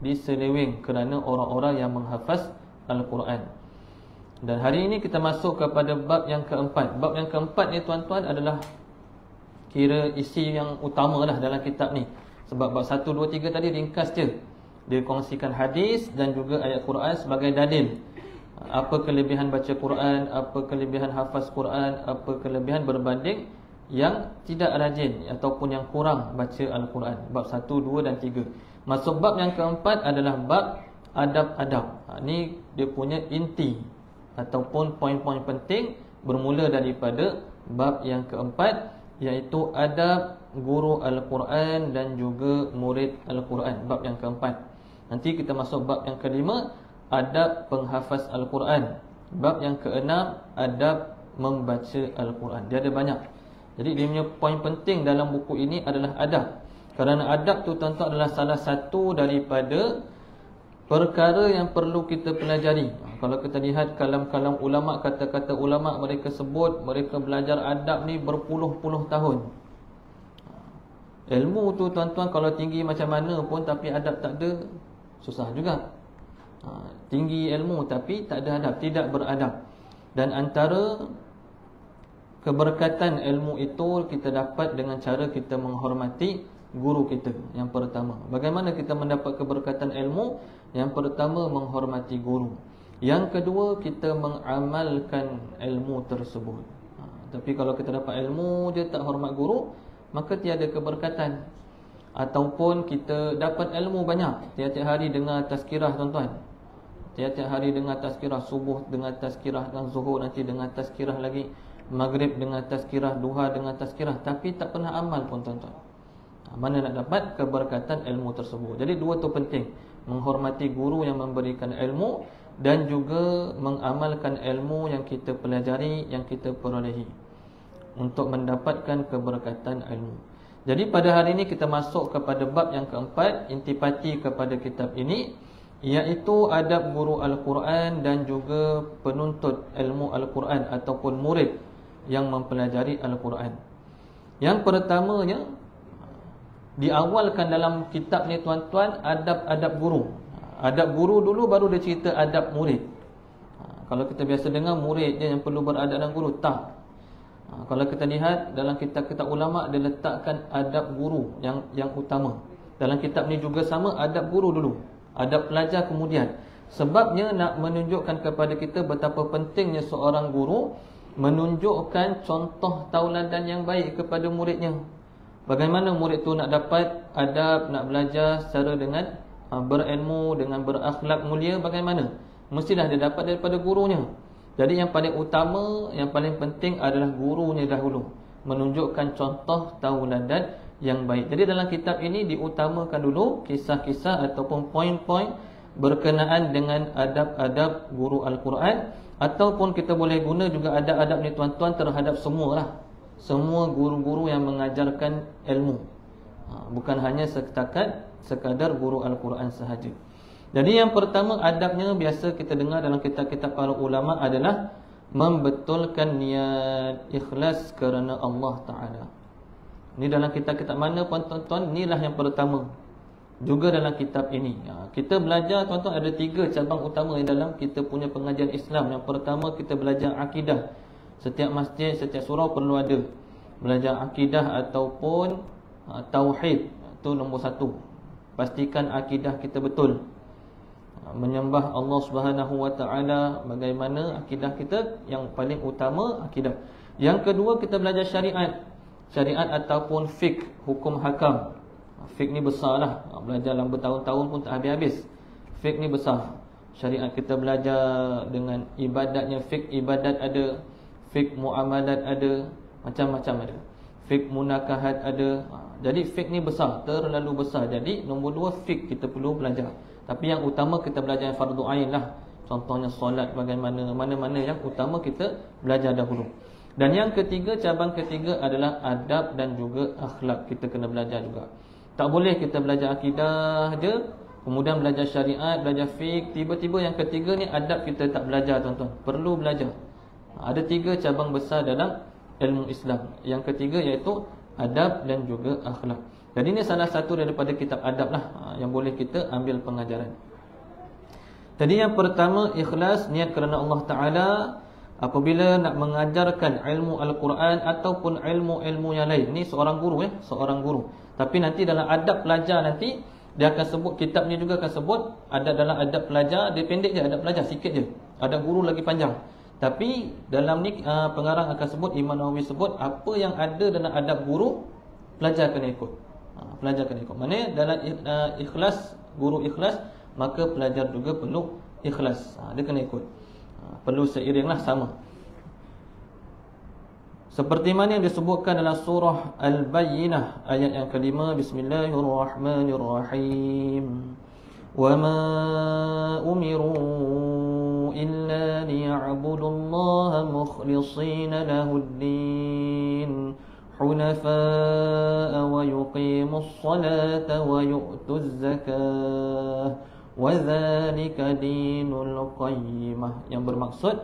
diseleweng kerana orang-orang yang menghafaz Al-Quran. Dan hari ini kita masuk kepada bab yang keempat. Bab yang keempat ni tuan-tuan adalah kira isi yang utama lah dalam kitab ni. Sebab bab 1, 2, 3 tadi ringkas je. Dia kongsikan hadis dan juga ayat Quran sebagai dalil. Apa kelebihan baca Quran, apa kelebihan hafaz Quran, apa kelebihan berbanding yang tidak rajin ataupun yang kurang baca Al-Quran. Bab 1, 2 dan 3. Masuk bab yang keempat adalah bab adab-adab. Ni dia punya inti ataupun poin-poin penting bermula daripada bab yang keempat, iaitu adab guru Al-Quran dan juga murid Al-Quran. Bab yang keempat. Nanti kita masuk bab yang kelima, adab penghafaz Al-Quran. Bab yang keenam, adab membaca Al-Quran. Dia ada banyak. Jadi dia punya poin penting dalam buku ini adalah adab. Kerana adab tu tuan-tuan adalah salah satu daripada perkara yang perlu kita pelajari. Kalau kita lihat kalam-kalam ulama, kata-kata ulama, mereka sebut mereka belajar adab ni berpuluh-puluh tahun. Ilmu tu tuan-tuan kalau tinggi macam mana pun tapi adab tak ada, susah juga. Tinggi ilmu tapi tak ada adab, tidak beradab. Dan antara keberkatan ilmu itu kita dapat dengan cara kita menghormati guru kita. Yang pertama, bagaimana kita mendapat keberkatan ilmu? Yang pertama, menghormati guru. Yang kedua, kita mengamalkan ilmu tersebut. Tapi kalau kita dapat ilmu dia tak hormat guru, maka tiada keberkatan. Ataupun kita dapat ilmu banyak, tiap-tiap hari dengar tazkirah tuan-tuan, tiap-tiap hari dengar tazkirah, subuh dengar tazkirah, dan zuhur nanti dengar tazkirah lagi, maghrib dengar tazkirah, duha dengar tazkirah, tapi tak pernah amal pun tuan-tuan. Mana nak dapat keberkatan ilmu tersebut? Jadi dua tu penting, menghormati guru yang memberikan ilmu dan juga mengamalkan ilmu yang kita pelajari, yang kita perolehi, untuk mendapatkan keberkatan ilmu. Jadi pada hari ini kita masuk kepada bab yang keempat, intipati kepada kitab ini, iaitu adab guru Al-Quran dan juga penuntut ilmu Al-Quran ataupun murid yang mempelajari Al-Quran. Yang pertamanya diawalkan dalam kitab ni tuan-tuan, adab-adab guru. Adab guru dulu baru dia cerita adab murid. Kalau kita biasa dengar murid je yang perlu beradab dengan guru, tak. Kalau kita lihat dalam kitab-kitab ulama, dia letakkan adab guru yang utama. Dalam kitab ni juga sama, adab guru dulu, adab pelajar kemudian. Sebabnya nak menunjukkan kepada kita betapa pentingnya seorang guru menunjukkan contoh tauladan yang baik kepada muridnya. Bagaimana murid tu nak dapat adab, nak belajar secara dengan berilmu, dengan berakhlak mulia, bagaimana? Mestilah dia dapat daripada gurunya. Jadi yang paling utama, yang paling penting adalah gurunya dahulu, menunjukkan contoh tauladan yang baik. Jadi dalam kitab ini diutamakan dulu kisah-kisah ataupun poin-poin berkenaan dengan adab-adab guru Al-Quran. Ataupun kita boleh guna juga adab-adab ni tuan-tuan terhadap semualah, semua guru-guru yang mengajarkan ilmu, bukan hanya sekadar guru Al-Quran sahaja. Jadi yang pertama adabnya biasa kita dengar dalam kitab-kitab para ulama adalah membetulkan niat, ikhlas kerana Allah Ta'ala. Ini dalam kitab-kitab mana pun tuan-tuan, inilah yang pertama. Juga dalam kitab ini kita belajar tuan-tuan, ada 3 cabang utama dalam kita punya pengajian Islam. Yang pertama kita belajar akidah. Setiap masjid, setiap surau perlu ada belajar akidah ataupun tauhid. Itu nombor 1. Pastikan akidah kita betul, menyembah Allah Subhanahu Wa Taala. Bagaimana akidah kita? Yang paling utama akidah. Yang kedua kita belajar syariat. Syariat ataupun fiqh, hukum hakam. Fiqh ni besarlah, belajar dalam bertahun-tahun pun tak habis-habis. Fiqh ni besar. Syariat kita belajar dengan ibadatnya, fiqh ibadat ada, fiqh muamalat ada, macam-macam ada. Fiqh munakahat ada. Jadi fiqh ni besar, terlalu besar. Jadi nombor 2 fiqh kita perlu belajar. Tapi yang utama kita belajar yang fardu ain lah. Contohnya solat bagaimana, mana-mana yang utama kita belajar dahulu. Dan yang ketiga, cabang ketiga adalah adab dan juga akhlak. Kita kena belajar juga. Tak boleh kita belajar akidah je, kemudian belajar syariat, belajar fiqh, tiba-tiba yang ketiga ni adab kita tak belajar tuan-tuan. Perlu belajar. Ada 3 cabang besar dalam ilmu Islam. Yang ketiga iaitu adab dan juga akhlak. Jadi ini salah satu daripada kitab adab lah yang boleh kita ambil pengajaran. Jadi yang pertama, ikhlas, niat kerana Allah Ta'ala apabila nak mengajarkan ilmu Al-Quran ataupun ilmu-ilmu yang lain. Ini seorang guru seorang guru. Tapi nanti dalam adab pelajar nanti dia akan sebut, kitab ni juga akan sebut ada dalam adab pelajar, dia pendek je, adab pelajar sikit je. Adab guru lagi panjang. Tapi dalam ni pengarang akan sebut, Imam Nawawi sebut apa yang ada dalam adab guru, pelajar kena ikut. Pelajar kena ikut. Maknanya dalam ikhlas, guru ikhlas, maka pelajar juga perlu ikhlas. Dia kena ikut. Perlu seiringlah, sama. Seperti mana yang disebutkan dalam surah Al-Bayyinah ayat yang kelima, Bismillahirrahmanirrahim. وَمَا أُمِرُوا إِلَّا لِيَعْبُدُوا اللَّهَ مُخْلِصِينَ لَهُ الدِّينَ حُنَفَاءَ وَيُقِيمُوا الصَّلَاةَ وَيُؤْتُوا الزَّكَاةَ وَذَلِكَ دِينُ الْقَيِّمَةِ. Yang bermaksud,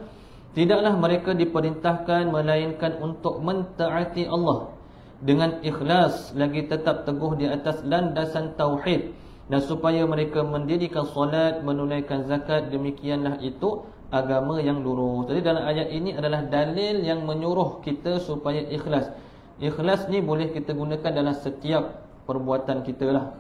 tidaklah mereka diperintahkan melainkan untuk mentaati Allah dengan ikhlas, lagi tetap teguh di atas landasan tauhid, dan supaya mereka mendirikan solat, menunaikan zakat, demikianlah itu agama yang lurus. Jadi dalam ayat ini adalah dalil yang menyuruh kita supaya ikhlas. Ikhlas ni boleh kita gunakan dalam setiap perbuatan kita lah.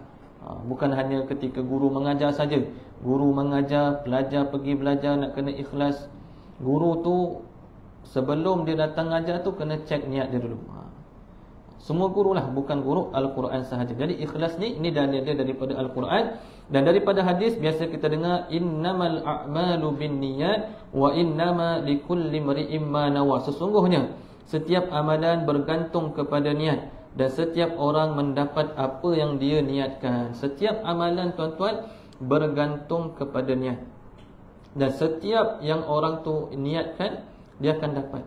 Bukan hanya ketika guru mengajar saja. Guru mengajar, pelajar pergi belajar, nak kena ikhlas. Guru tu sebelum dia datang ajar tu kena cek niat dia dulu. Semua guru lah, bukan guru Al-Quran sahaja. Jadi ikhlas ni, ini dalil dia daripada Al-Quran. Dan daripada hadis, biasa kita dengar, innamal a'malu bin niyat wa innama likulli imri'in ma nawa. Sesungguhnya setiap amalan bergantung kepada niat, dan setiap orang mendapat apa yang dia niatkan. Setiap amalan tuan-tuan bergantung kepada niat, dan setiap yang orang tu niatkan, dia akan dapat.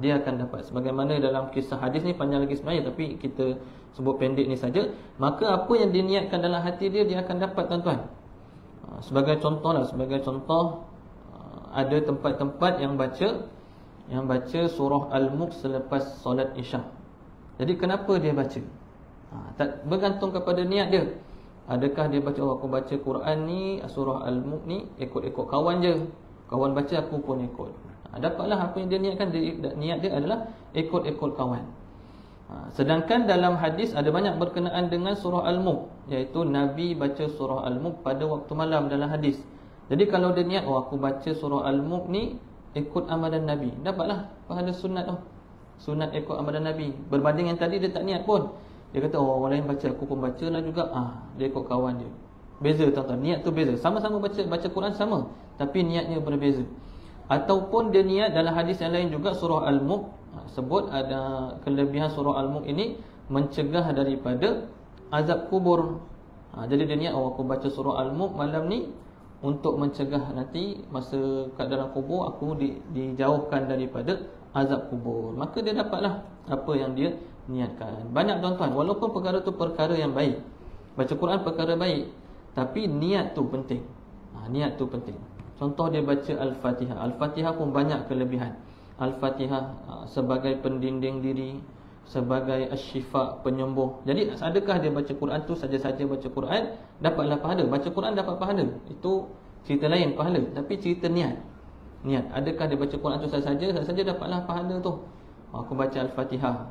Dia akan dapat. Sebagaimana dalam kisah hadis ni panjang lagi sebenarnya, tapi kita sebut pendek ni saja. Maka apa yang diniatkan dalam hati dia, dia akan dapat tuan-tuan. Sebagai contoh lah, ada tempat-tempat yang baca surah Al-Mulk selepas solat Isyak. Jadi kenapa dia baca? Tak bergantung kepada niat dia. Adakah dia baca, aku baca Quran ni, surah Al-Mulk ni ikut-ikut kawan je, kawan baca aku pun ikut. Dapatlah apa yang dia niatkan. Niat dia adalah ikut-ikut kawan. Sedangkan dalam hadis ada banyak berkenaan dengan surah Al-Mulk, iaitu Nabi baca surah Al-Mulk pada waktu malam dalam hadis. Jadi kalau dia niat, aku baca surah Al-Mulk ni ikut amalan Nabi, dapatlah pahala sunat tu. Sunat ikut amalan Nabi. Berbanding yang tadi dia tak niat pun, dia kata orang lain baca, aku pun baca lah juga. Dia ikut kawan dia. Beza tuan-tuan, niat tu beza. Sama-sama baca Quran sama, tapi niatnya berbeza. Ataupun dia niat dalam hadis yang lain juga, surah Al-Mulk sebut ada kelebihan surah Al-Mulk ini mencegah daripada azab kubur. Jadi dia niat, aku baca surah Al-Mulk malam ni untuk mencegah nanti masa kat dalam kubur aku dijauhkan daripada azab kubur. Maka dia dapatlah apa yang dia niatkan. Banyak tuan-tuan, walaupun perkara tu perkara yang baik, baca Quran perkara baik, tapi niat tu penting. Niat tu penting. Contoh dia baca Al-Fatihah. Al-Fatihah pun banyak kelebihan. Al-Fatihah sebagai pendinding diri, sebagai asyifa, penyembuh. Jadi adakah dia baca Quran tu saja-saja baca Quran dapatlah pahala? Baca Quran dapat pahala, itu cerita lain pahala. Tapi cerita niat. Adakah dia baca Quran tu saja dapatlah pahala tu? Aku baca Al-Fatihah,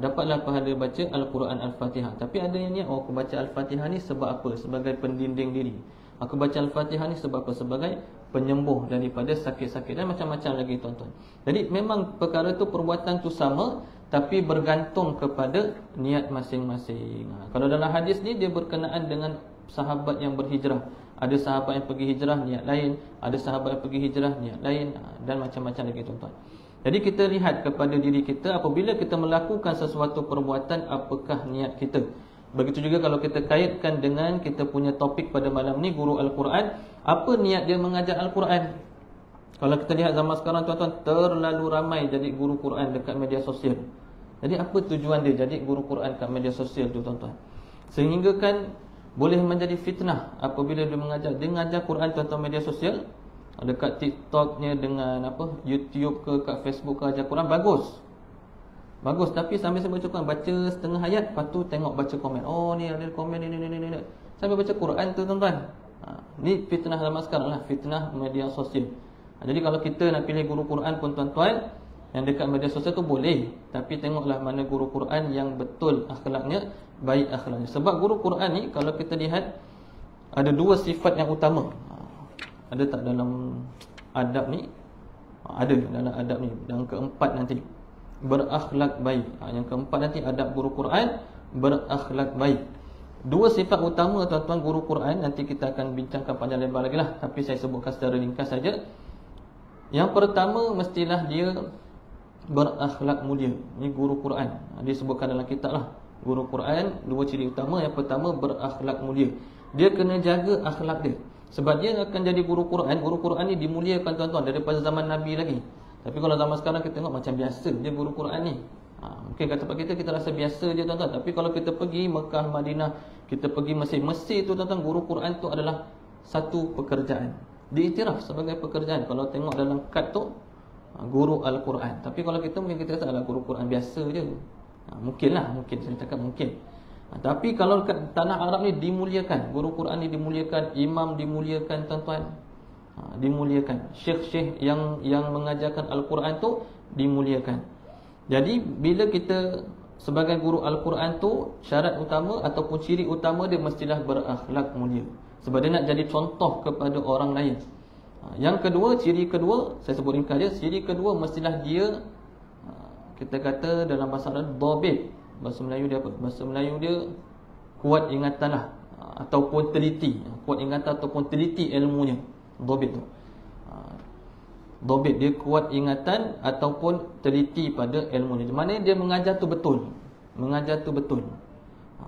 dapatlah pahala baca Al-Quran Al-Fatihah. Tapi ada yang niat, aku baca Al-Fatihah ni sebab apa? Sebagai pendinding diri. Aku baca Al-Fatihah ni sebab apa? Sebagai penyembuh daripada sakit-sakit, dan macam-macam lagi tuan-tuan. Jadi memang perkara tu, perbuatan tu sama, tapi bergantung kepada niat masing-masing. Kalau dalam hadis ni dia berkenaan dengan sahabat yang berhijrah. Ada sahabat yang pergi hijrah, niat lain. Ada sahabat yang pergi hijrah, niat lain, dan macam-macam lagi tuan-tuan. Jadi kita lihat kepada diri kita, apabila kita melakukan sesuatu perbuatan, apakah niat kita. Begitu juga kalau kita kaitkan dengan kita punya topik pada malam ni, guru Al-Quran. Apa niat dia mengajar Al-Quran? Kalau kita lihat zaman sekarang tuan-tuan, terlalu ramai jadi guru Quran dekat media sosial. Jadi apa tujuan dia jadi guru Quran kat media sosial tu tuan-tuan? Sehingga kan boleh menjadi fitnah apabila dia mengajar Quran tuan-tuan media sosial. Dekat TikToknya, dengan YouTube ke kat Facebook ke ajar Quran, bagus. Bagus, tapi sambil saya baca Quran, baca setengah ayat, lepas tu tengok baca komen. Oh, ni ada komen ni. Sambil baca Quran tu tuan-tuan. Ni fitnah zaman sekarang lah, fitnah media sosial. Jadi kalau kita nak pilih guru Quran pun tuan-tuan, yang dekat media sosial tu boleh, tapi tengoklah mana guru Quran yang betul akhlaknya, baik akhlaknya. Sebab guru Quran ni kalau kita lihat ada dua sifat yang utama. Ada tak dalam adab ni? Ada dalam adab ni. Yang keempat nanti, berakhlak baik. Yang keempat nanti adab guru Quran, berakhlak baik. Dua sifat utama tuan-tuan guru Quran, nanti kita akan bincangkan panjang lebar lagi lah, tapi saya sebutkan secara ringkas saja. Yang pertama, mestilah dia berakhlak mulia. Ini guru Quran, dia sebutkan dalam kitab lah. Guru Quran, dua ciri utama. Yang pertama, berakhlak mulia. Dia kena jaga akhlak dia. Sebab dia akan jadi guru Quran. Guru Quran ni dimuliakan tuan-tuan daripada zaman Nabi lagi. Tapi kalau zaman sekarang kita tengok macam biasa je guru Quran ni. Mungkin kat tempat kita rasa biasa je tuan-tuan. Tapi kalau kita pergi Mekah, Madinah, kita pergi Mesir tu tuan-tuan, guru Quran tu adalah satu pekerjaan, diiktiraf sebagai pekerjaan. Kalau tengok dalam kad tu, guru Al-Quran. Tapi kalau kita mungkin kita kata adalah guru Quran biasa je. Mungkin saya cakap mungkin. Tapi kalau kat tanah Arab ni dimuliakan, guru Quran ni dimuliakan, imam dimuliakan tuan-tuan, dimuliakan. Syekh-syekh yang mengajarkan Al-Quran tu dimuliakan. Jadi bila kita sebagai guru Al-Quran tu, syarat utama ataupun ciri utama dia mestilah berakhlak mulia. Sebab dia nak jadi contoh kepada orang lain. Yang kedua, ciri kedua, saya sebut ringkas je. Ciri kedua mestilah dia, kita kata dalam bahasa Arab, dhabit. Bahasa Melayu dia apa? Bahasa Melayu dia kuat ingatan lah, ataupun teliti. Kuat ingatan ataupun teliti ilmunya. Dhabit tu, dhabit, dia kuat ingatan ataupun teliti pada ilmunya. Mana dia mengajar tu betul, mengajar tu betul.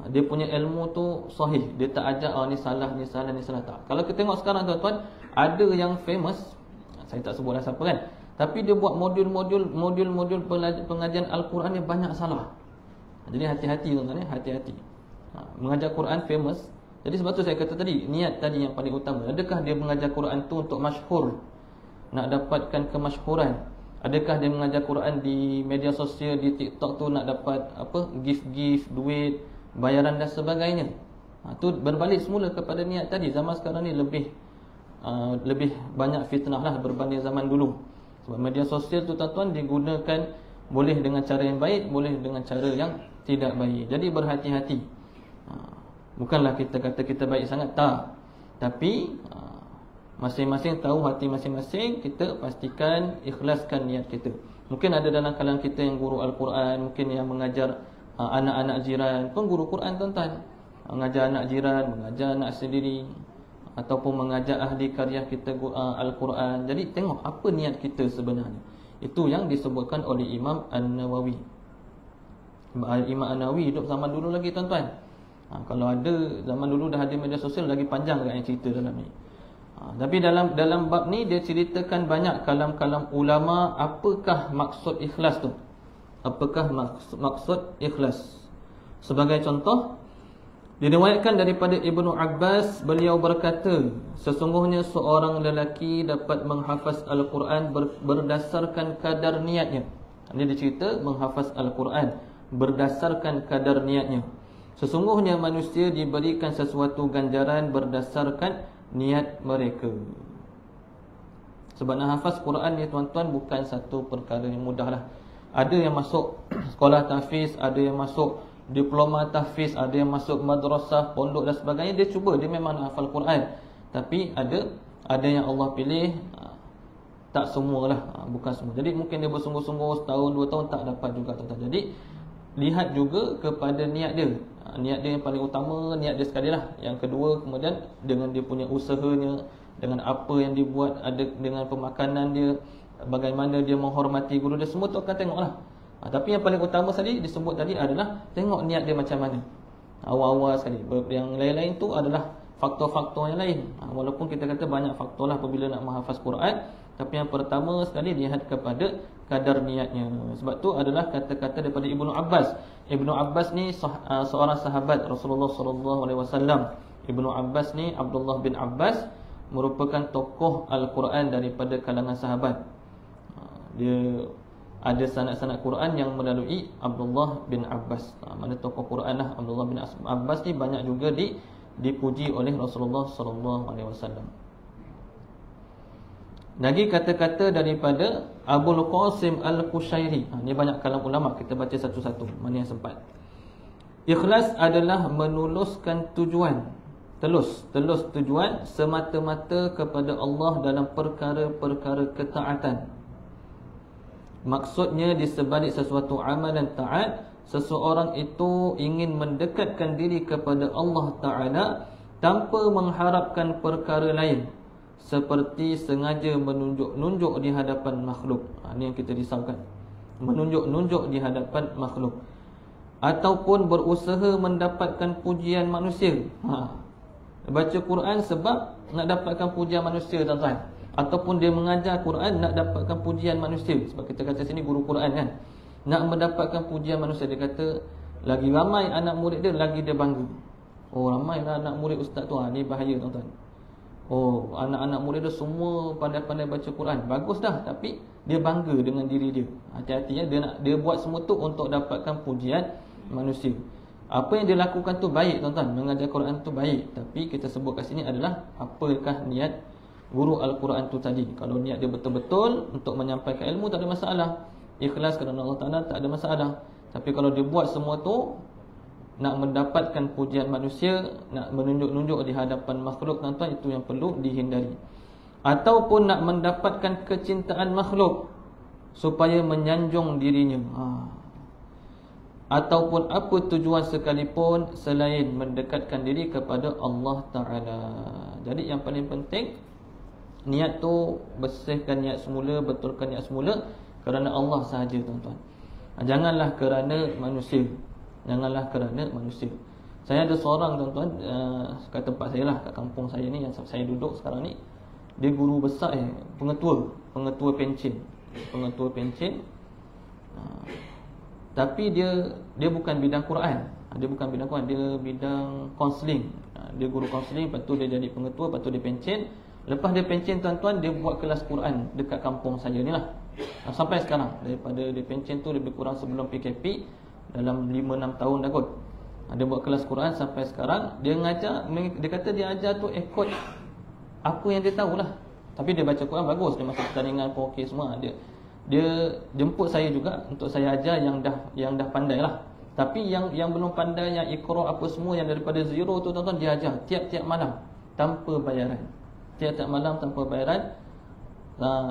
Dia punya ilmu tu sahih. Dia tak ajar ni salah, ni salah, ni salah, tak. Kalau kita tengok sekarang tuan-tuan, ada yang famous, saya tak sebutlah siapa kan, tapi dia buat modul pengajian Al-Quran ni banyak salah. Jadi hati-hati tuan-tuan, hati-hati. Mengajar Quran famous. Jadi sebab tu saya kata tadi, niat tadi yang paling utama. Adakah dia mengajar Quran tu untuk masyhur, nak dapatkan kemasyhuran? Adakah dia mengajar Quran di media sosial, di TikTok tu nak dapat apa, gift, duit, bayaran dan sebagainya? Tu berbalik semula kepada niat tadi. Zaman sekarang ni lebih banyak fitnah lah berbanding zaman dulu. Sebab media sosial tu tuan-tuan digunakan boleh dengan cara yang baik, boleh dengan cara yang tidak baik. Jadi berhati-hati. Bukanlah kita kata kita baik sangat, tak. Tapi masing-masing tahu hati masing-masing. Kita pastikan ikhlaskan niat kita. Mungkin ada dalam kalangan kita yang guru Al-Quran, mungkin yang mengajar anak-anak jiran pun guru Quran tuan-tuan. Mengajar anak jiran, mengajar anak sendiri, ataupun mengajar ahli karya kita Al-Quran. Jadi tengok apa niat kita sebenarnya. Itu yang disebutkan oleh Imam An-Nawawi. Imam An-Nawawi hidup zaman dulu lagi tuan-tuan. Kalau ada zaman dulu dah ada media sosial, lagi panjang kan yang cerita dalam ni. Tapi dalam bab ni dia ceritakan banyak kalam-kalam ulama. Apakah maksud ikhlas tu? Apakah maksud ikhlas? Sebagai contoh, diriwayatkan daripada Ibnu Abbas, beliau berkata, sesungguhnya seorang lelaki dapat menghafaz Al-Quran berdasarkan kadar niatnya. Ini dia cerita menghafaz Al-Quran berdasarkan kadar niatnya. Sesungguhnya manusia diberikan sesuatu ganjaran berdasarkan niat mereka. Sebab nak hafaz Quran ni tuan-tuan bukan satu perkara yang mudah lah. Ada yang masuk sekolah tahfiz, ada yang masuk diploma tahfiz, ada yang masuk madrasah, pondok dan sebagainya. Dia cuba, dia memang nak hafal Quran. Tapi ada yang Allah pilih, tak semualah, bukan semua. Jadi mungkin dia bersungguh-sungguh setahun, 2 tahun tak dapat juga tuan-tuan. Jadi lihat juga kepada niat dia. Niat dia yang paling utama, niat dia sekali lah. Yang kedua, kemudian dengan dia punya usahanya, dengan apa yang dibuat, ada dengan pemakanan dia, bagaimana dia menghormati guru dia, semua tu akan tengok lah. Tapi yang paling utama tadi disebut tadi adalah tengok niat dia macam mana. Awal-awal sekali. Yang lain-lain tu adalah faktor-faktor yang lain. Walaupun kita kata banyak faktor lah apabila nak menghafaz Quran, tapi yang pertama sekali lihat kepada kadar niatnya. Sebab tu adalah kata-kata daripada Ibnu Abbas. Ibnu Abbas ni seorang sahabat Rasulullah SAW. Ibnu Abbas ni, Abdullah bin Abbas, merupakan tokoh Al-Quran daripada kalangan sahabat. Dia ada sanad-sanad Quran yang melalui Abdullah bin Abbas. Mana tokoh Quran lah Abdullah bin Abbas ni banyak juga dipuji oleh Rasulullah sallallahu alaihi wasallam. Lagi kata-kata daripada Abul Qasim Al-Qushairi. Ni banyak kalam ulama, kita baca satu-satu mana yang sempat. Ikhlas adalah menuluskan tujuan, telus tujuan semata-mata kepada Allah dalam perkara-perkara ketaatan. Maksudnya di sebalik sesuatu amalan taat, seseorang itu ingin mendekatkan diri kepada Allah Ta'ala tanpa mengharapkan perkara lain, seperti sengaja menunjuk-nunjuk di hadapan makhluk. Ini yang kita risaukan, menunjuk-nunjuk di hadapan makhluk, ataupun berusaha mendapatkan pujian manusia. Baca Quran sebab nak dapatkan pujian manusia, tuan-tuan. Ataupun dia mengajar Quran nak dapatkan pujian manusia. Sebab kita kata sini guru Quran kan, nak mendapatkan pujian manusia. Dia kata lagi ramai anak murid dia, lagi dia bangga. Oh, ramailah anak murid ustaz tu. Ni bahaya, tuan-tuan. Oh, anak-anak murid dia semua pandai-pandai baca Quran, bagus dah, tapi dia bangga dengan diri dia. Hati-hati ya, dia buat semua tu untuk dapatkan pujian manusia. Apa yang dia lakukan tu baik, tuan-tuan. Mengajar Quran tu baik, tapi kita sebut kat sini adalah apakah niat guru Al-Quran tu tadi. Kalau niat dia betul-betul untuk menyampaikan ilmu, tak ada masalah. Ikhlas kerana Allah Ta'ala, tak ada masalah. Tapi kalau dia buat semua tu nak mendapatkan pujian manusia, nak menunjuk-nunjuk di hadapan makhluk, tuan-tuan, itu yang perlu dihindari. Ataupun nak mendapatkan kecintaan makhluk supaya menyanjung dirinya. Ataupun apa tujuan sekalipun selain mendekatkan diri kepada Allah Ta'ala. Jadi yang paling penting, niat tu bersihkan niat semula, betulkan niat semula kerana Allah sahaja, tuan-tuan. Janganlah kerana manusia. Janganlah kerana manusia. Saya ada seorang, tuan-tuan, kat tempat saya lah, kat kampung saya ni yang saya duduk sekarang ni. Dia guru besar, pengetua pencen. Tapi dia bukan bidang Quran. Dia bukan bidang Quran, dia bidang kaunseling. Dia guru kaunseling, lepas tu dia jadi pengetua, lepas tu dia pencen. Lepas dia pencen, tuan-tuan, dia buat kelas Quran dekat kampung saya ni lah. Sampai sekarang, daripada dia pencen tu lebih kurang sebelum PKP, dalam 5-6 tahun dah kot. Dia buat kelas Quran sampai sekarang. Dia ngajar, dia kata dia ajar tu ikut apa yang dia tahulah. Tapi dia baca Quran bagus, dia masuk pertandingan pun okey semua. Dia jemput saya juga untuk saya ajar yang dah pandai lah. Tapi yang belum pandai, yang Iqra apa semua, yang daripada zero tu, tuan-tuan, dia ajar tiap-tiap malam tanpa bayaran. Tiap-tiap malam tanpa bayaran.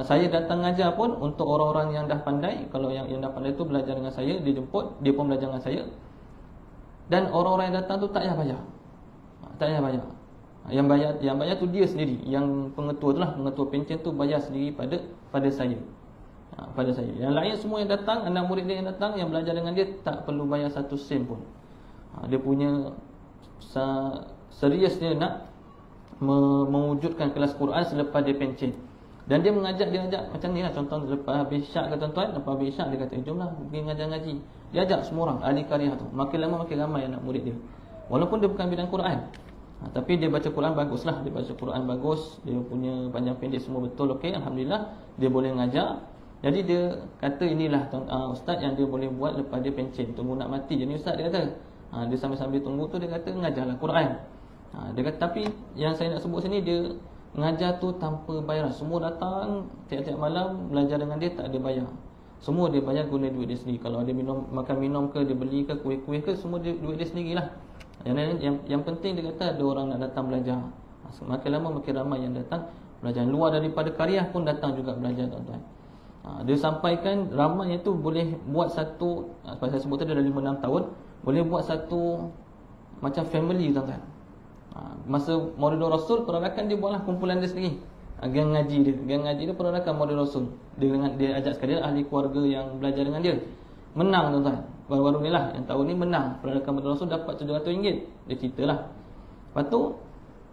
Saya datang ajar pun untuk orang-orang yang dah pandai. Kalau yang dah pandai tu belajar dengan saya, dia jemput, dia pun belajar dengan saya. Dan orang-orang yang datang tu tak payah bayar. Tak payah bayar. Yang bayar tu dia sendiri. Yang pengetua tu lah, pengetua pencen tu bayar sendiri pada saya. Pada saya. Yang lain semua yang datang, anak murid dia yang datang, yang belajar dengan dia, tak perlu bayar 1 sen pun. Dia punya serius dia nak mewujudkan kelas Quran selepas dia pencen. Dan dia mengajak macam ni lah. Contoh lepas habis syak ke, tuan-tuan, lepas habis syak dia kata, jomlah pergi ngajar ngaji. Dia ajak semua orang, ahli karyah tu. Makin lama makin ramai anak murid dia. Walaupun dia bukan bidang Quran, tapi dia baca Quran bagus lah. Dia baca Quran bagus, dia punya panjang pendek semua betul, okey, Alhamdulillah. Dia boleh ngajar. Jadi dia kata inilah ustaz yang dia boleh buat lepas dia pencen. Tunggu nak mati. Jadi ustaz dia kata, dia sambil-sambil tunggu tu dia kata ngajarlah Quran. Dia kata, tapi yang saya nak sebut sini, dia mengajar tu tanpa bayaran. Semua datang tiap-tiap malam belajar dengan dia, tak ada bayar. Semua dia bayar guna duit dia sendiri. Kalau ada makan minum ke, dia beli ke, kuih-kuih ke, semua duit dia sendirilah. Yang penting dia kata ada orang nak datang belajar. Makin lama makin ramai yang datang belajar. Luar daripada karyah pun datang juga belajar, tuan-tuan. Dia sampaikan ramai itu boleh buat satu, saya sebut tadi dah 5-6 tahun, boleh buat satu macam family, tuan-tuan. Masa Maulidul Rasul, peranakan dia buatlah kumpulan dia sendiri. Geng ngaji dia peranakan Maulidul Rasul. Dia ajak sekali ahli keluarga yang belajar dengan dia. Menang, tuan-tuan. Baru-baru ni lah, yang tahun ni menang peranakan Maulidul Rasul, dapat RM700. Dia ceritalah. Lepas tu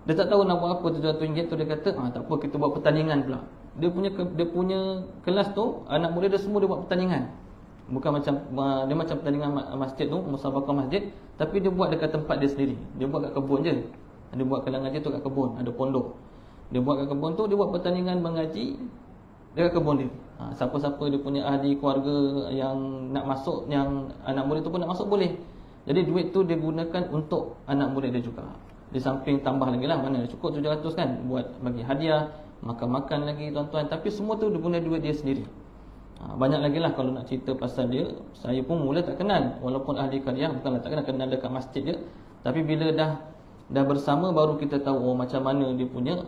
dia tak tahu nak buat apa RM700 tu. Dia kata, tak apa, kita buat pertandingan pula. Dia punya kelas tu, anak murid dia semua dia buat pertandingan. Bukan macam dia macam pertandingan masjid tu, musabaqah masjid, tapi dia buat dekat tempat dia sendiri. Dia buat kat kebun je. Dia buat kelas ngaji tu kat kebun, ada pondok. Dia buat kat kebun tu, dia buat pertandingan mengaji dekat kebun dia. Siapa-siapa dia punya ahli keluarga yang nak masuk, yang anak murid tu pun nak masuk boleh. Jadi duit tu dia gunakan untuk anak murid dia juga. Di samping tambah lagi lah, mana cukup 700 kan, buat bagi hadiah, makan-makan lagi tuan-tuan. Tapi semua tu dia guna duit dia sendiri. Banyak lagi lah kalau nak cerita pasal dia. Saya pun mula tak kenal, walaupun ahli qaryah, bukanlah tak kenal dekat masjid je. Tapi bila dah bersama baru kita tahu macam mana dia punya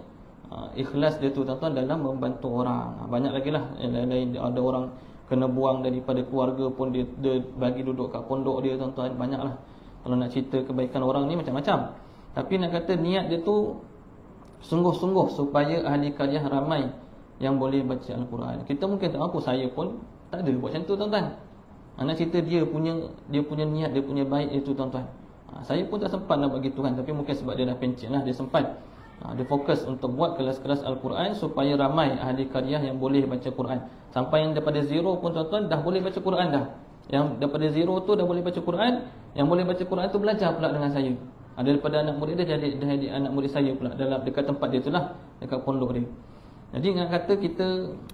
ikhlas dia tu tuan-tuan dalam membantu orang. Banyak lagi lah yang lain-lain. Ada orang kena buang daripada keluarga pun dia bagi duduk kat pondok dia tuan-tuan. Banyak lah. Kalau nak cerita kebaikan orang ni macam-macam. Tapi nak kata niat dia tu sungguh-sungguh supaya ahli qaryah ramai yang boleh baca Al-Quran. Kita mungkin tak mampu, saya pun tak ada buat macam tu tuan-tuan. Nak cerita dia punya niat, dia punya baik itu tuan-tuan. Saya pun tak sempat nak bagi Tuhan. Tapi mungkin sebab dia dah pencet lah, dia sempat. Dia fokus untuk buat kelas-kelas Al-Quran supaya ramai ahli qaryah yang boleh baca Quran. Sampai yang daripada zero pun tuan-tuan dah boleh baca Quran dah. Yang daripada zero tu dah boleh baca Quran. Yang boleh baca Quran tu belajar pula dengan saya. Daripada anak murid dia jadi anak murid saya pula dalam dekat tempat dia tu lah, dekat pondok dia. Jadi nak kata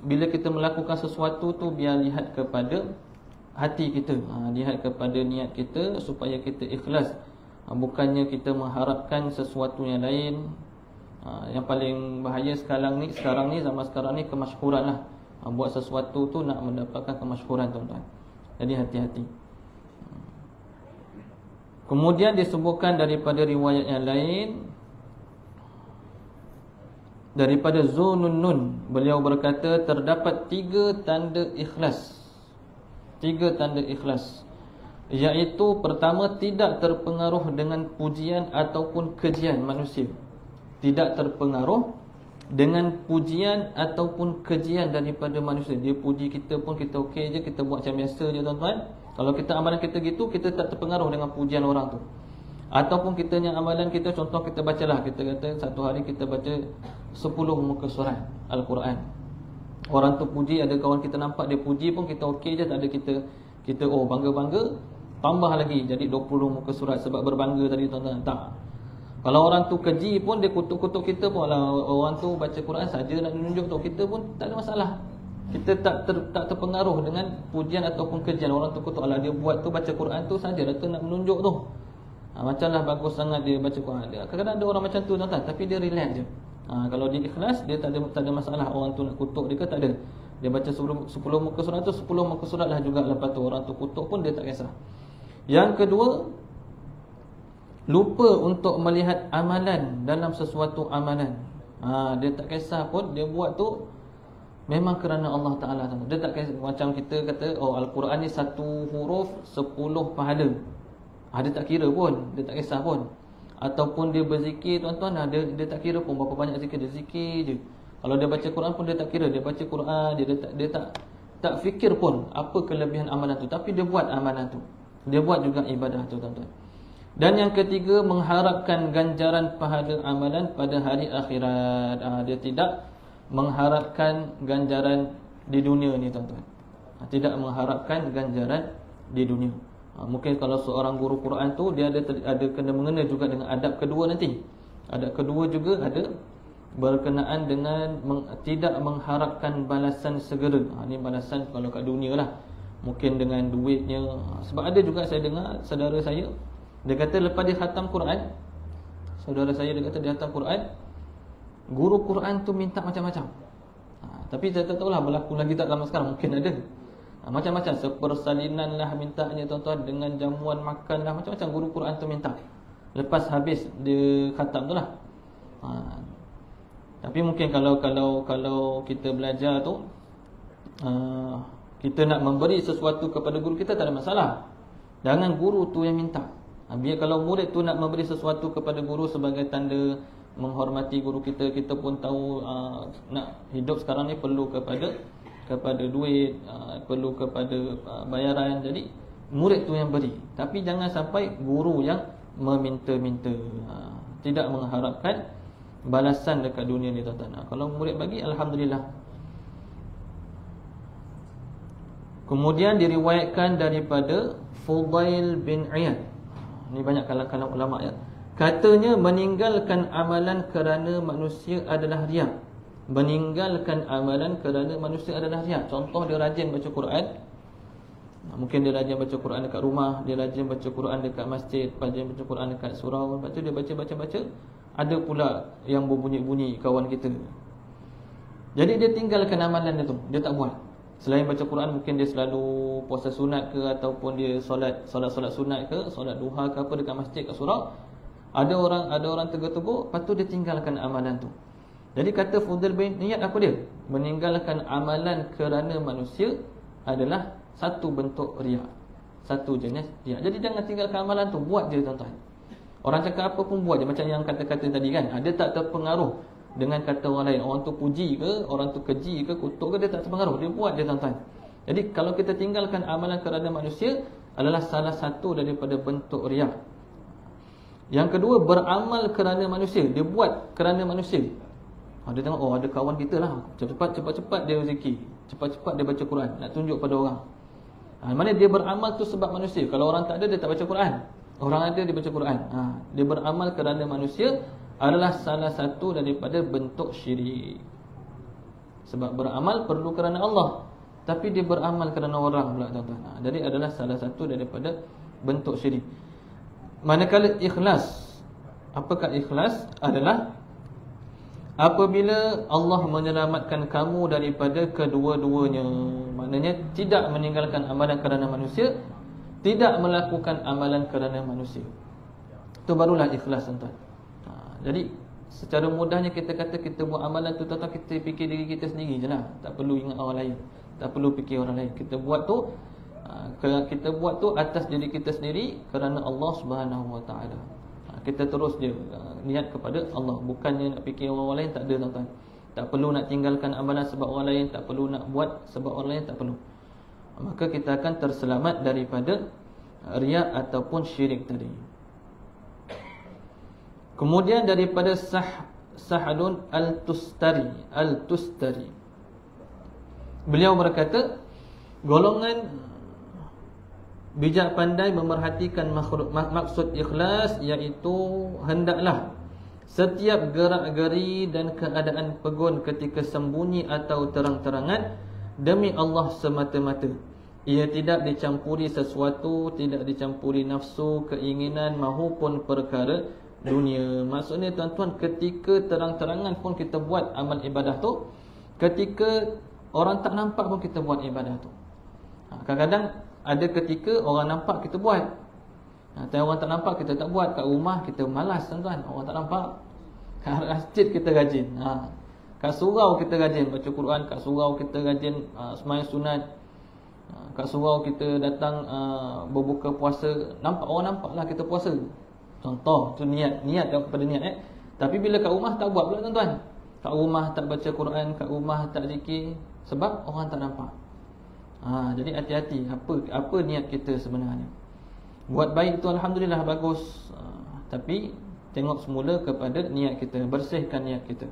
bila kita melakukan sesuatu tu biar lihat kepada hati kita, lihat kepada niat kita supaya kita ikhlas. Bukannya kita mengharapkan sesuatu yang lain. Yang paling bahaya sekarang ni zaman sekarang ni kemasyhuran lah. Buat sesuatu tu nak mendapatkan kemasyhuran tuan-tuan. Jadi hati-hati. Kemudian disebutkan daripada riwayat yang lain, daripada Zununnun, beliau berkata terdapat 3 tanda ikhlas. 3 tanda ikhlas, iaitu pertama, tidak terpengaruh dengan pujian ataupun kejian manusia. Tidak terpengaruh dengan pujian ataupun kejian daripada manusia. Dia puji kita pun kita okey je, kita buat macam biasa je tuan-tuan. Kalau kita amalan kita gitu, kita tak terpengaruh dengan pujian orang tu. Ataupun kita yang amalan kita, contoh kita bacalah, kita kata satu hari kita baca 10 muka surat Al-Quran. Orang tu puji, ada kawan kita nampak dia puji pun kita okey je, tak ada kita bangga-bangga, tambah lagi jadi 20 muka surat sebab berbangga tadi tuan-tuan. Tak. Kalau orang tu keji pun, dia kutuk-kutuk kita pun, orang tu baca Quran saja nak menunjuk tu, kita pun tak ada masalah. Kita tak terpengaruh dengan pujian ataupun kejian. Orang tu kutuk, dia buat tu baca Quran tu saja dah tu nak menunjuk tu. Macamlah bagus sangat dia baca Quran. Kadang-kadang ada orang macam tu tuan-tuan, tapi dia relax je. Kalau dia ikhlas, dia tak ada masalah orang tu nak kutuk dia ke, tak ada. Dia baca 10 muka surat tu, 10 muka surat lah juga, lepas tu orang tu kutuk pun dia tak kisah. Yang kedua, lupa untuk melihat amalan dalam sesuatu amalan. Dia tak kisah pun, dia buat tu memang kerana Allah Ta'ala. Dia tak kisah, macam kita kata Al-Quran ni 1 huruf 10 pahala. Dia tak kira pun, dia tak kisah pun. Ataupun dia berzikir tuan-tuan, dia tak kira pun berapa banyak zikir, dia zikir je. Kalau dia baca Quran pun dia tak kira, dia baca Quran, dia tak fikir pun apa kelebihan amalan tu, tapi dia buat amalan tu. Dia buat juga ibadah tu tuan-tuan. Dan yang ketiga, mengharapkan ganjaran pahala amalan pada hari akhirat. Dia tidak mengharapkan ganjaran di dunia ni tuan-tuan. Tidak mengharapkan ganjaran di dunia. Mungkin kalau seorang guru Quran tu, dia ada kena mengena juga dengan adab kedua nanti. Adab kedua juga ada berkenaan dengan tidak mengharapkan balasan segera. Ini balasan kalau kat dunia lah, mungkin dengan duitnya. Sebab ada juga saya dengar saudara saya, dia kata lepas dia khatam Quran, saudara saya dia kata dia khatam Quran, guru Quran tu minta macam-macam. Tapi saya tak tahulah berlaku lagi tak zaman sekarang, mungkin ada. Macam-macam, sepersalinan lah mintanya tuan-tuan, dengan jamuan makan lah, macam-macam guru Quran tu minta lepas habis dia khatam tu lah. Tapi mungkin kalau kita belajar tu, kita nak memberi sesuatu kepada guru kita, tak ada masalah. Jangan guru tu yang minta. Biar kalau murid tu nak memberi sesuatu kepada guru sebagai tanda menghormati guru kita, kita pun tahu nak hidup sekarang ni perlu kepada duit, perlu kepada bayaran. Jadi murid tu yang beri, tapi jangan sampai guru yang meminta-minta, tidak mengharapkan balasan dekat dunia ni tuan-tuan. Kalau murid bagi, alhamdulillah. Kemudian diriwayatkan daripada Fudail bin Iyad, ini banyak kalangan ulama ya, katanya meninggalkan amalan kerana manusia adalah riya. meninggalkan amalan kerana manusia adalah riak. Contoh, dia rajin baca Quran. Mungkin dia rajin baca Quran dekat rumah, dia rajin baca Quran dekat masjid, rajin baca Quran dekat surau. Lepas tu dia baca. Ada pula yang berbunyi-bunyi kawan kita. Jadi dia tinggalkan amalan dia tu, dia tak buat. Selain baca Quran, mungkin dia selalu puasa sunat ke, ataupun dia solat sunat ke, solat duha ke apa dekat masjid, kat surau. Ada orang tegur-tegur, lepas tu dia tinggalkan amalan tu. Jadi kata Fudail bin Iyad apa dia? Meninggalkan amalan kerana manusia adalah satu bentuk riak, satu jenis riak. Jadi jangan tinggalkan amalan tu, buat je tuan-tuan. Orang cakap apa pun buat je, macam yang kata-kata tadi kan. Dia tak terpengaruh dengan kata orang lain. Orang tu puji ke, orang tu keji ke, kutuk ke, dia tak terpengaruh. Dia buat je tuan-tuan. Jadi kalau kita tinggalkan amalan kerana manusia adalah salah satu daripada bentuk riak. Yang kedua, beramal kerana manusia. Dia buat kerana manusia. Dia tengok, ada kawan kita lah, cepat-cepat dia zikir, cepat-cepat dia baca Quran, nak tunjuk pada orang. Mana dia beramal tu sebab manusia. Kalau orang tak ada, dia tak baca Quran. Orang ada, dia baca Quran. Dia beramal kerana manusia adalah salah satu daripada bentuk syirik. Sebab beramal perlu kerana Allah, tapi dia beramal kerana orang pula tuan-tuan. Jadi adalah salah satu daripada bentuk syirik. Manakala ikhlas, apakah ikhlas? Adalah apabila Allah menyelamatkan kamu daripada kedua-duanya. Maknanya tidak meninggalkan amalan kerana manusia, tidak melakukan amalan kerana manusia. Itu barulah ikhlas tuan-tuan. Jadi secara mudahnya kita kata kita buat amalan tu, tuan-tuan, kita fikir diri kita sendiri je lah. Tak perlu ingat orang lain, tak perlu fikir orang lain. Kita buat tu atas diri kita sendiri kerana Allah Subhanahu Wa Taala. Kita terus je niat kepada Allah, bukannya nak fikir orang lain. Tak ada tuan-tuan. Tak perlu nak tinggalkan amalan sebab orang lain, tak perlu nak buat sebab orang lain, tak perlu. Maka kita akan terselamat daripada riak ataupun syirik tadi. Kemudian daripada Sahadun Al-Tustari, beliau berkata, golongan bijak pandai memerhatikan maksud ikhlas, iaitu hendaklah setiap gerak-geri dan keadaan pegun ketika sembunyi atau terang-terangan demi Allah semata-mata. Ia tidak dicampuri sesuatu, tidak dicampuri nafsu, keinginan maupun perkara dunia. Maksudnya tuan-tuan, ketika terang-terangan pun kita buat amal ibadah tu, ketika orang tak nampak pun kita buat ibadah tu. Kadang-kadang ada ketika orang nampak kita buat, tapi orang tak nampak kita tak buat. Kat rumah kita malas tuan-tuan, orang tak nampak. Kat masjid kita rajin, kat surau kita rajin baca Quran, kat surau kita rajin sembahyang sunat, kat surau kita datang berbuka puasa. Orang nampak lah kita puasa. Contoh tu niat daripada niat. Tapi bila kat rumah tak buat pula tuan-tuan. Kat rumah tak baca Quran, kat rumah tak zikir, sebab orang tak nampak. Jadi hati-hati apa niat kita sebenarnya. Buat baik tu alhamdulillah bagus, tapi tengok semula kepada niat kita, bersihkan niat kita.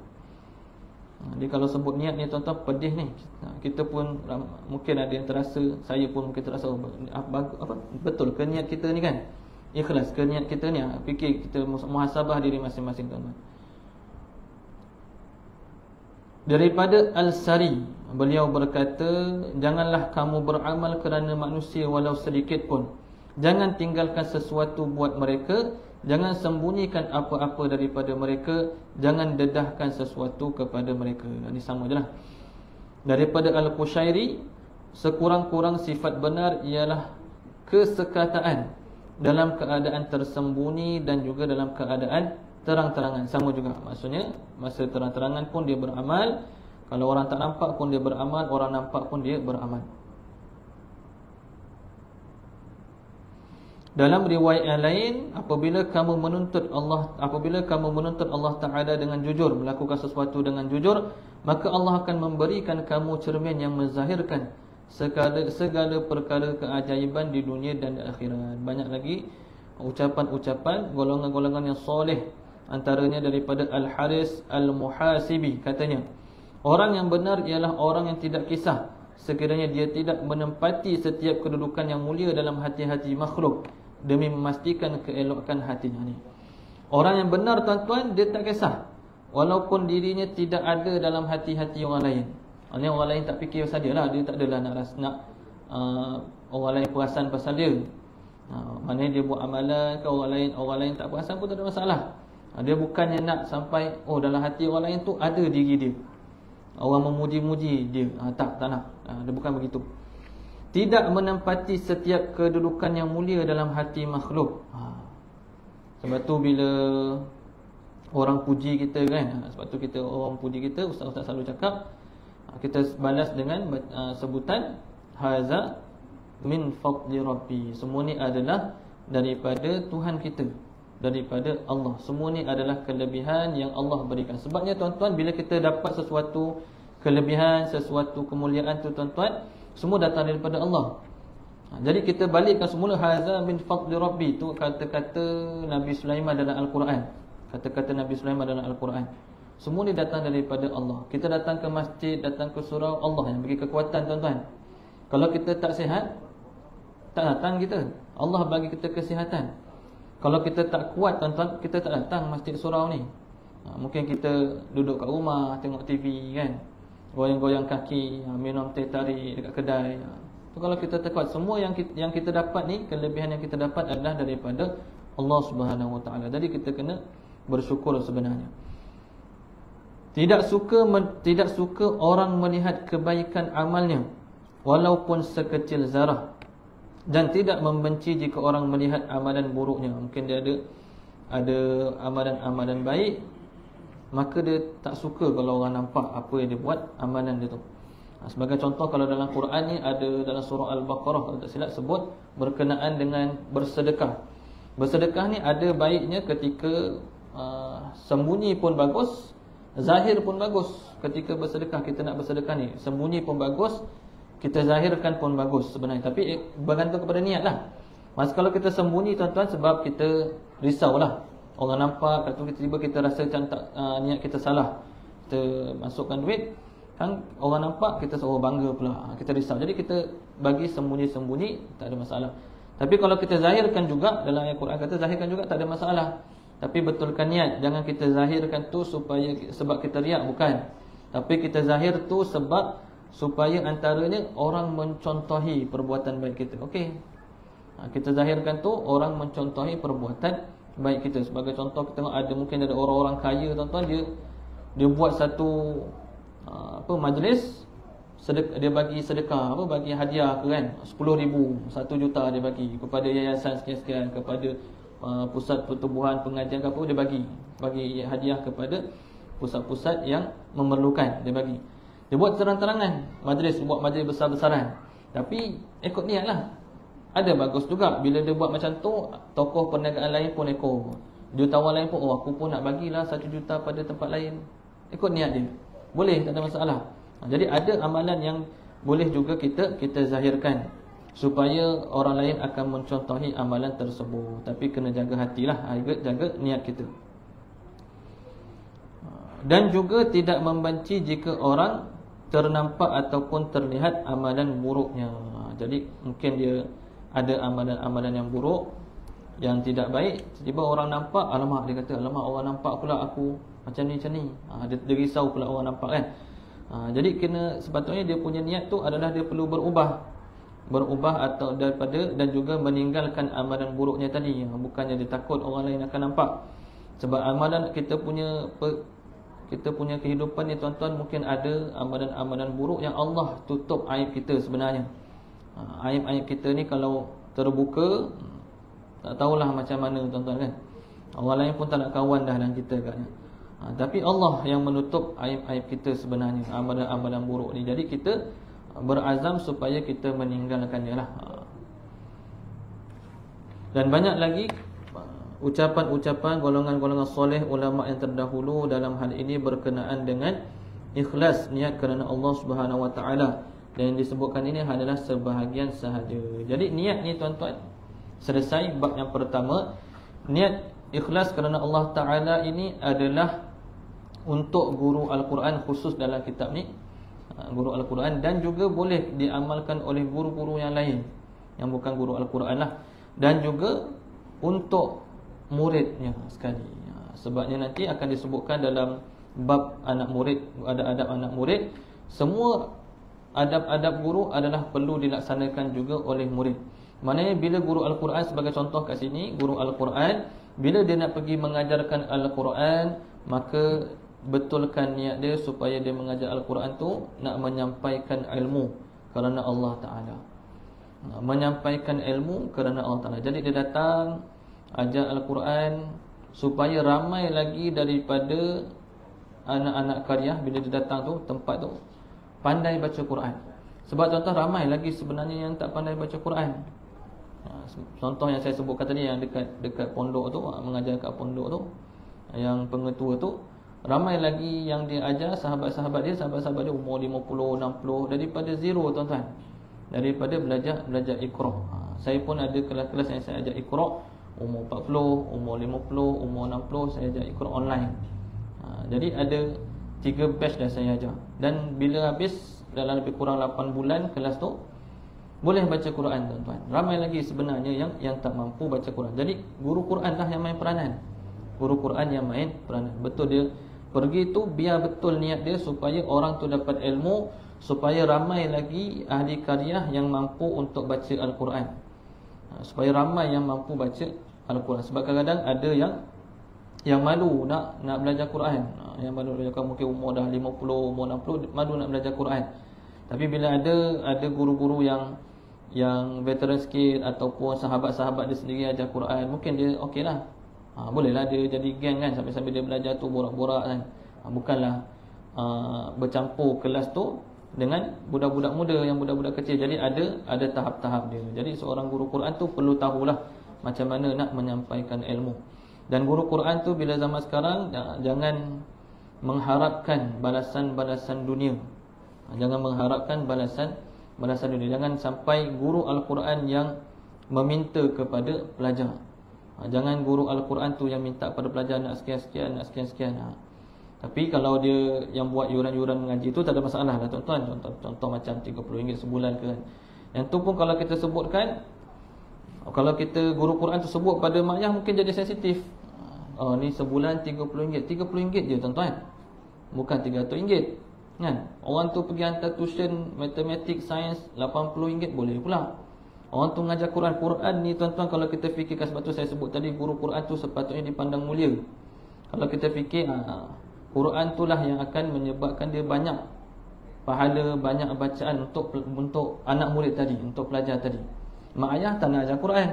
Jadi kalau sebut niat ni tuan-tuan pedih ni. Kita pun mungkin ada yang terasa, saya pun mungkin terasa betul ke niat kita ni kan? Ikhlas ke niat kita ni? Fikir kita muhasabah diri masing-masing tuan-tuan. Daripada Al-Sari, beliau berkata, janganlah kamu beramal kerana manusia walau sedikit pun. Jangan tinggalkan sesuatu buat mereka, jangan sembunyikan apa-apa daripada mereka, jangan dedahkan sesuatu kepada mereka. Ini sama je lah. Daripada Al-Qushairi, sekurang-kurang sifat benar ialah kesekataan dalam keadaan tersembunyi dan juga dalam keadaan terang-terangan. Sama juga, maksudnya masa terang-terangan pun dia beramal, kalau orang tak nampak pun dia beramal, orang nampak pun dia beramal. Dalam riwayat yang lain, apabila kamu menuntut Allah Ta'ala dengan jujur, melakukan sesuatu dengan jujur, maka Allah akan memberikan kamu cermin yang menzahirkan segala perkara keajaiban di dunia dan di akhirat. Banyak lagi ucapan-ucapan golongan-golongan yang soleh. Antaranya daripada Al-Haris Al-Muhasibi, katanya, orang yang benar ialah orang yang tidak kisah sekiranya dia tidak menempati setiap kedudukan yang mulia dalam hati-hati makhluk demi memastikan keelokan hatinya ni. Orang yang benar tuan-tuan, dia tak kisah walaupun dirinya tidak ada dalam hati-hati orang lain. Maksudnya orang lain tak fikir pasal dia lah, dia tak adalah nak orang lain perasan pasal dia. Maknanya dia buat amalan ke orang lain tak perasan pun tak ada masalah. Dia bukannya nak sampai dalam hati orang lain tu ada diri dia, orang memuji-muji dia. Tak nak. Dia bukan begitu. Tidak menempati setiap kedudukan yang mulia dalam hati makhluk. Sebab tu bila orang puji kita kan, sebab tu kita orang puji kita, ustaz-ustaz selalu cakap, kita balas dengan sebutan haza min fadli rabbi. Semua ni adalah daripada Tuhan kita, daripada Allah. Semua ni adalah kelebihan yang Allah berikan. Sebabnya tuan-tuan, bila kita dapat sesuatu kelebihan, sesuatu kemuliaan tu tuan-tuan, semua datang daripada Allah. Jadi kita balikkan semula haza min fadli rabbi tu kata-kata Nabi Sulaiman dalam Al-Quran. Kata-kata Nabi Sulaiman dalam Al-Quran. Semua ni datang daripada Allah. Kita datang ke masjid, datang ke surau, Allah yang bagi kekuatan tuan-tuan. Kalau kita tak sihat, tak datang kita. Allah bagi kita kesihatan. Kalau kita tak kuat tuan-tuan, kita tak datang masjid surau ni. Mungkin kita duduk kat rumah, tengok TV kan, goyang-goyang kaki, minum teh tarik dekat kedai. So, kalau kita tak kuat, semua yang kita dapat ni, kelebihan yang kita dapat adalah daripada Allah Subhanahu Wa Taala. Jadi kita kena bersyukur sebenarnya. Tidak suka orang melihat kebaikan amalnya walaupun sekecil zarah, dan tidak membenci jika orang melihat amalan buruknya. Mungkin dia ada amalan-amalan baik, maka dia tak suka kalau orang nampak apa yang dia buat, amalan dia tu. Sebagai contoh, kalau dalam Quran ni ada dalam surah Al-Baqarah, kalau tak silap, sebut berkenaan dengan bersedekah. Bersedekah ni ada baiknya ketika sembunyi pun bagus, zahir pun bagus. Ketika bersedekah, kita nak bersedekah ni, sembunyi pun bagus, kita zahirkan pun bagus sebenarnya. Tapi bergantung kepada niat lah. Mas kalau kita sembunyi tuan-tuan, sebab kita risau lah orang nampak, tiba-tiba kita rasa macam niat kita salah, kita masukkan duit, kan orang nampak, kita bangga pula, kita risau. Jadi kita bagi sembunyi-sembunyi, tak ada masalah. Tapi kalau kita zahirkan juga, dalam ayat Quran kata zahirkan juga, tak ada masalah. Tapi betulkan niat. Jangan kita zahirkan tu sebab kita riak, bukan. Tapi kita zahir tu supaya antaranya orang mencontohi perbuatan baik kita. Okey. Kita zahirkan tu orang mencontohi perbuatan baik kita. Sebagai contoh, kita tengok mungkin ada orang-orang kaya tuan-tuan, dia buat satu majlis sedekah, dia bagi sedekah, bagi hadiah kan, 10,000, 1 juta dia bagi kepada yayasan sekian-sekian, kepada pusat pertubuhan pengajian ke apa, dia bagi hadiah kepada pusat-pusat yang memerlukan, dia bagi. Dia buat terang-terangan buat majlis besar-besaran. Tapi ikut niat lah. Ada bagus juga bila dia buat macam tu, tokoh perniagaan lain pun ikut, jutawan lain pun, aku pun nak bagilah 1 juta pada tempat lain. Ikut niat dia, boleh, tak ada masalah. Jadi ada amalan yang boleh juga kita zahirkan, supaya orang lain akan mencontohi amalan tersebut. Tapi kena jaga hatilah, jaga niat kita. Dan juga tidak membenci jika orang ternampak ataupun terlihat amalan buruknya. Jadi mungkin dia ada amalan-amalan yang buruk, yang tidak baik, tiba-tiba orang nampak, alamak, dia kata, alamak, orang nampak pula aku macam ni. Dia risau pula orang nampak kan. Jadi sepatutnya dia punya niat tu adalah dia perlu berubah atau daripada, dan juga meninggalkan amalan buruknya tadi. Bukannya dia takut orang lain akan nampak. Sebab amalan kita punya kehidupan ni tuan-tuan, mungkin ada amalan-amalan buruk yang Allah tutup aib kita sebenarnya. Aib-aib kita ni kalau terbuka, tak tahulah macam mana tuan-tuan kan. Orang lain pun tak nak kawan dah dengan kita katnya. Tapi Allah yang menutup aib-aib kita sebenarnya, amalan-amalan buruk ni. Jadi kita berazam supaya kita meninggalkannya lah. Dan banyak lagi ucapan-ucapan golongan-golongan soleh, ulama yang terdahulu dalam hal ini berkenaan dengan ikhlas, niat kerana Allah Subhanahu Wa Taala. Dan yang disebutkan ini adalah sebahagian sahaja. Jadi niat ni tuan-tuan, selesai bab yang pertama. Niat ikhlas kerana Allah Taala ini adalah untuk guru Al-Quran khusus dalam kitab ni, guru Al-Quran, dan juga boleh diamalkan oleh guru-guru yang lain yang bukan guru Al-Quran lah, dan juga untuk muridnya sekali. Sebabnya nanti akan disebutkan dalam bab anak murid, adab-adab anak murid, semua adab-adab guru adalah perlu dilaksanakan juga oleh murid. Maknanya bila guru Al-Quran, sebagai contoh kat sini, guru Al-Quran bila dia nak pergi mengajarkan Al-Quran, maka betulkan niat dia supaya dia mengajar Al-Quran tu nak menyampaikan ilmu kerana Allah Ta'ala, menyampaikan ilmu kerana Allah Ta'ala. Jadi dia datang ajar Al-Quran supaya ramai lagi daripada anak-anak qaryah bila dia datang tu, tempat tu, pandai baca Quran. Sebab contoh ramai lagi sebenarnya yang tak pandai baca Quran. Contoh yang saya sebutkan tadi, yang dekat pondok tu, mengajar kat pondok tu, yang pengetua tu, ramai lagi yang dia ajar sahabat-sahabat dia umur 50, 60, daripada zero tuan-tuan, daripada belajar Iqra. Saya pun ada kelas-kelas yang saya ajar Iqra, umur 40, umur 50, umur 60, saya ajar Iqra online. Jadi ada 3 batch dah saya ajar. Dan bila habis dalam lebih kurang 8 bulan kelas tu, boleh baca Quran tuan-tuan. Ramai lagi sebenarnya yang tak mampu baca Quran. Jadi guru Quran lah yang main peranan. Guru Quran yang main peranan. Betul, dia pergi tu biar betul niat dia supaya orang tu dapat ilmu, supaya ramai lagi ahli qaryah yang mampu untuk baca Al-Quran. Supaya ramai yang mampu baca Al-Quran. Sebab kadang-kadang ada yang malu nak belajar Quran. Yang malu belajar Quran, mungkin umur dah 50, umur 60, malu nak belajar Quran. Tapi bila ada guru-guru yang veteran sikit ataupun sahabat-sahabat dia sendiri ajar Quran, mungkin dia okeylah. Bolehlah dia jadi geng kan, sambil-sambil dia belajar tu borak-borak kan. Bukanlah bercampur kelas tu dengan budak-budak muda, yang budak-budak kecil. Jadi ada tahap-tahap dia. Jadi seorang guru Quran tu perlu tahulah macam mana nak menyampaikan ilmu. Dan guru Quran tu bila zaman sekarang, jangan mengharapkan balasan-balasan dunia. Jangan mengharapkan balasan dunia. Jangan sampai guru Al-Quran yang meminta kepada pelajar. Jangan guru Al-Quran tu yang minta pada pelajar nak sekian-sekian, nak sekian-sekian. Tapi kalau dia yang buat yuran-yuran mengaji tu tak ada masalah lah tuan-tuan. Contoh macam RM30 sebulan ke kan. Yang tu pun kalau kita sebutkan, kalau kita guru Quran tu sebut pada mak ayah, mungkin jadi sensitif. Ni sebulan RM30. RM30 je tuan-tuan, bukan RM300 kan. Orang tu pergi hantar tuition matematik, sains RM80 boleh pula. Orang tu mengajar Quran ni tuan-tuan, kalau kita fikirkan, sebab tu saya sebut tadi, guru Quran tu sepatutnya dipandang mulia. Kalau kita fikir Quran tu lah yang akan menyebabkan dia banyak pahala, banyak bacaan untuk anak murid tadi, untuk pelajar tadi. Mak ayah tak nak ajar Quran,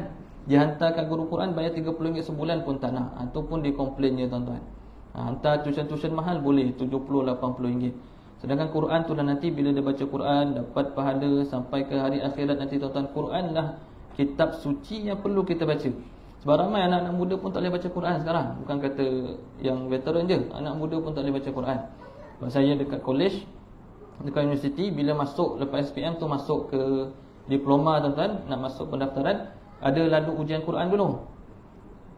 dia hantarkan guru Quran bayar RM30 sebulan pun tak nak. Itu pun dikomplainnya tuan-tuan. Hantar tuition mahal boleh RM70-80. Sedangkan Quran tu dah nanti bila dia baca Quran dapat pahala sampai ke hari akhirat nanti tuan-tuan. Quran lah kitab suci yang perlu kita baca. Sebab ramai anak-anak muda pun tak boleh baca Quran sekarang. Bukan kata yang veteran je, anak muda pun tak boleh baca Quran. Sebab saya dekat college, dekat universiti, bila masuk lepas SPM tu masuk ke diploma tuan-tuan, nak masuk pendaftaran, ada lalu ujian Quran dulu.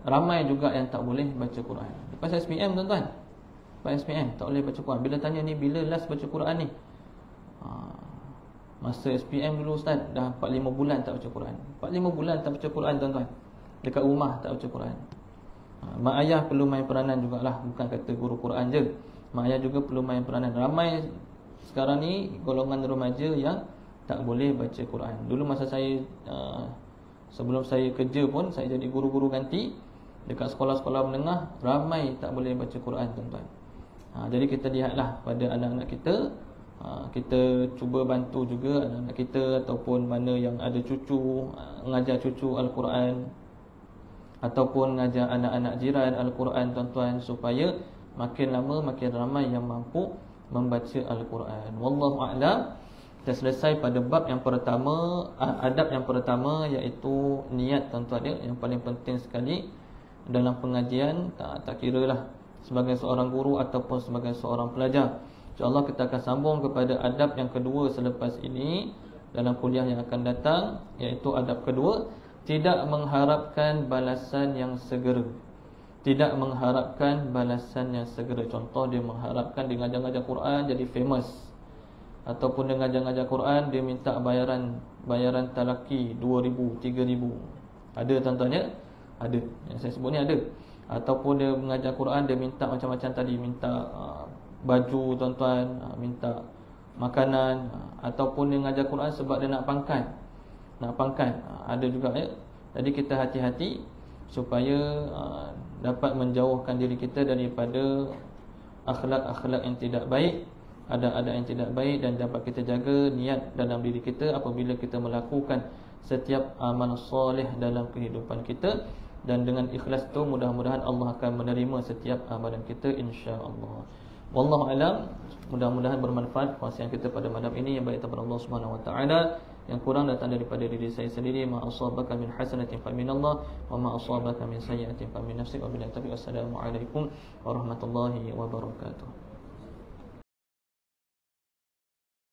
Ramai juga yang tak boleh baca Quran lepas SPM tuan-tuan. Lepas SPM tak boleh baca Quran. Bila tanya ni bila last baca Quran ni, masa SPM dulu ustaz, dah 4-5 bulan tak baca Quran. 4-5 bulan tak baca Quran tuan-tuan. Dekat rumah tak baca Quran. Mak ayah perlu main peranan jugalah. Bukan kata guru Quran je, mak ayah juga perlu main peranan. Ramai sekarang ni golongan remaja yang tak boleh baca Quran. Dulu masa saya sebelum saya kerja pun, saya jadi guru-guru ganti dekat sekolah-sekolah menengah, ramai tak boleh baca Quran tuan-tuan. Jadi kita lihatlah pada anak-anak kita, kita cuba bantu juga anak-anak kita ataupun mana yang ada cucu, mengajar cucu Al-Quran ataupun mengajar anak-anak jiran Al-Quran tuan-tuan, supaya makin lama makin ramai yang mampu membaca Al-Quran. Wallahu a'lam. Kita selesai pada bab yang pertama, adab yang pertama, iaitu niat tuan-tuan dia, yang paling penting sekali dalam pengajian. Tak kira lah sebagai seorang guru ataupun sebagai seorang pelajar. InsyaAllah kita akan sambung kepada adab yang kedua selepas ini dalam kuliah yang akan datang, iaitu adab kedua, tidak mengharapkan balasan yang segera. Tidak mengharapkan balasan yang segera. Contoh, dia mengharapkan dia ngajar-ngajar Quran jadi famous, ataupun dia ngajar-ngajar Quran dia minta bayaran talaki 2,000, 3,000. Ada tuan-tuan ya? Ada. Yang saya sebut ni ada. Ataupun dia mengajar Quran dia minta macam-macam tadi, minta baju tuan-tuan, minta makanan, ataupun dia ngajar Quran sebab dia nak pangkat. Ada juga ya. Jadi kita hati-hati supaya dapat menjauhkan diri kita daripada akhlak-akhlak yang tidak baik, adab-adab yang tidak baik, dan dapat kita jaga niat dalam diri kita apabila kita melakukan setiap amal soleh dalam kehidupan kita. Dan dengan ikhlas tu mudah-mudahan Allah akan menerima setiap amalan kita, insya-Allah. Wallahu alam. Mudah-mudahan bermanfaat perkongsian kita pada malam ini. Yang baik daripada Allah Subhanahu wa taala, yang kurang datang daripada diri saya sendiri. Ma asabaka min hasanatin fa minallah wa ma asabaka min sayyi'atin fa min nafsik. Wabillahi taufiq. Wassalamualaikum warahmatullahi wabarakatuh.